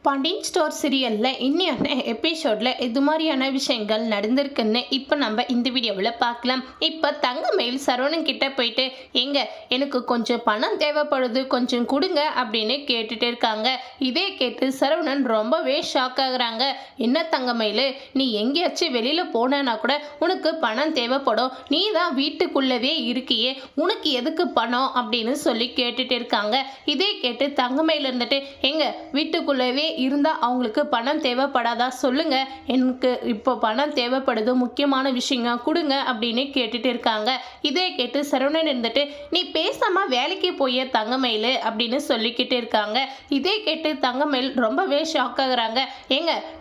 Pandian store சீரியலில் இன்னையான எபிசோடில் இது மாதிரியான விஷயங்கள் நடந்திருக்குன்னு இப்போ நம்ம இந்த வீடியோவில் பார்க்கலாம். இப்போ தங்கமயில் சரவணன் கிட்ட போயிட்டு எனக்கு கொஞ்சம் பணம் தேவைப்படுது, கொஞ்சம் கொடுங்க அப்படின்னு கேட்டுட்டு இருக்காங்க. இதே கேட்டு சரவணன் ரொம்பவே ஷாக் ஆகுறாங்க. என்ன தங்கமயில், நீ எங்கேயாச்சும் வெளியில் போனா கூட உனக்கு பணம் தேவைப்படும், நீ தான் வீட்டுக்குள்ளவே இருக்கியே, உனக்கு எதுக்கு பணம் அப்படின்னு சொல்லி கேட்டுட்டு இருக்காங்க. இதே கேட்டு தங்கமயில் இருந்துட்டு வீட்டுக்குள்ளவே இருந்தால் அவங்களுக்கு பணம் தேவைப்படாதா சொல்லுங்க, எனக்கு இப்போ பணம் தேவைப்படுது, முக்கியமான விஷயம் கொடுங்க அப்படின்னு கேட்டுட்டு இருக்காங்க. இதே கேட்டு சரவணன் இருந்துட்டு நீ பேசாம வேலைக்கு போய தங்கமயில் அப்படின்னு சொல்லிக்கிட்டு இருக்காங்க. இதே கேட்டு தங்கமயில் ரொம்பவே ஷாக் ஆகுறாங்க.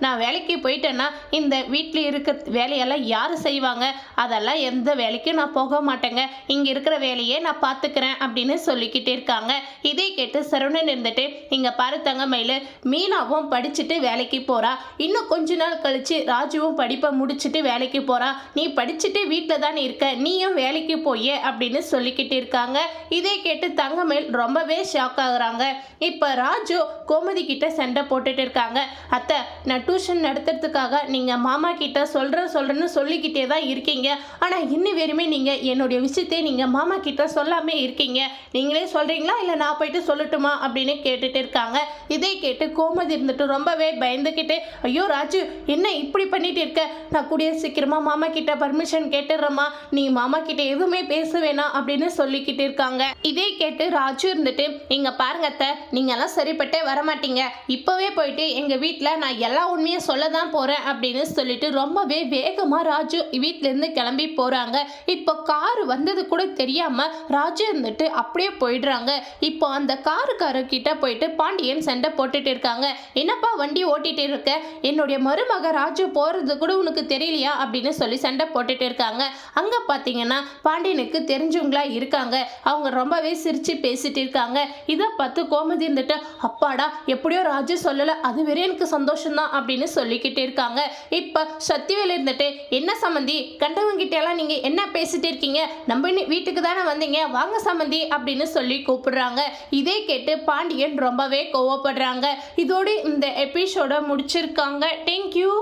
நான் வேலைக்கு போயிட்டேன்னா இந்த வீட்டில் இருக்க வேலையெல்லாம் யார் செய்வாங்க, அதெல்லாம் எந்த வேலைக்கும் நான் போக மாட்டேங்க, இங்கே இருக்கிற வேலையே நான் பார்த்துக்கிறேன் அப்படின்னு சொல்லிக்கிட்டு இருக்காங்க. இதே கேட்டு சரவணன் இருந்துட்டு இங்கே பாரு தங்கமயில், மீனாவும் படிச்சுட்டு வேலைக்கு போறா, இன்னும் கொஞ்ச நாள் கழிச்சு ராஜுவும் படிப்பை முடிச்சுட்டு வேலைக்கு போறா, நீ படிச்சுட்டு வீட்டில் தான் இருக்க, நீயும் வேலைக்கு போய அப்படின்னு சொல்லிக்கிட்டு இருக்காங்க. இதே கேட்டு தங்கமயில் ரொம்பவே ஷாக் ஆகுறாங்க. இப்போ ராஜு கோமதி கிட்ட சண்டை போட்டுட்டு இருக்காங்க. அத்தை, நான் டியூஷன் நடத்துறதுக்காக நீங்கள் மாமா கிட்ட சொல்கிறேன்னு சொல்லிக்கிட்டே தான் இருக்கீங்க, ஆனால் இன்னும் வெறுமே நீங்கள் என்னுடைய விஷயத்தை நீங்கள் மாமா கிட்ட சொல்லாமல் இருக்கீங்க, நீங்களே சொல்கிறீங்களா இல்லை நான் போயிட்டு சொல்லட்டுமா அப்படின்னு கேட்டுட்டு இருக்காங்க. இதை கேட்டு கோமதி இருந்துட்டு ரொம்பவே பயந்துக்கிட்டு, ஐயோ ராஜு, என்ன இப்படி பண்ணிட்டு இருக்க, நான் கூடிய சீக்கிரமா மாமா கிட்ட பர்மிஷன் கேட்டுடுறேம்மா, நீ மாமா கிட்ட எதுவுமே பேச வேணாம் அப்படின்னு சொல்லிக்கிட்டு இருக்காங்க. இதே கேட்டு ராஜு இருந்துட்டு இங்க பாருங்க அத்தை, நீங்க எல்லாம் சரிப்பட்டே வரமாட்டீங்க, இப்பவே போயிட்டு எங்க வீட்டில் நான் எல்லா உண்மையும் சொல்ல தான் போறேன் அப்படின்னு சொல்லிட்டு ரொம்பவே வேகமா ராஜு வீட்டுல இருந்து கிளம்பி போறாங்க. இப்போ கார் வந்தது கூட தெரியாம ராஜு இருந்துட்டு அப்படியே போயிடுறாங்க. இப்போ அந்த காருக்காரர்கிட்ட போயிட்டு பாண்டியன் சண்டை போட்டுட்டு இருக்காங்க. என்னப்பா வண்டி ஓட்டிட்டு இருக்க, என்னுடைய மருமக ராஜு போறது கூட உனக்கு தெரியலையா அப்படின்னு சொல்லி சண்டை போட்டுட்டு இருக்காங்க. அங்க பாத்தீங்கன்னா பாண்டியனுக்கு தெரிஞ்சவங்களா இருக்காங்க, அவங்க ரொம்பவே சிரிச்சு பேசிட்டு இருக்காங்க. இதை பார்த்து கோமதி இருந்துட்டு அப்பாடா, எப்படியோ ராஜு சொல்லல, அது வேற எனக்கு சந்தோஷம் தான் அப்படின்னு சொல்லிக்கிட்டு இருக்காங்க. இப்ப சத்திவேல இருந்துட்டு என்ன சம்மந்தி, கண்டவங்க கிட்ட எல்லாம் நீங்க என்ன பேசிட்டு இருக்கீங்க, நம்ம வீட்டுக்கு தானே வந்தீங்க, வாங்க சம்மந்தி அப்படின்னு சொல்லி கூப்பிடுறாங்க. இதே கேட்டு பாண்டியன் ரொம்பவே கோவப்படுறாங்க. இதோடு இந்த எபிசோட முடிச்சிருக்காங்க. தேங்க்யூ.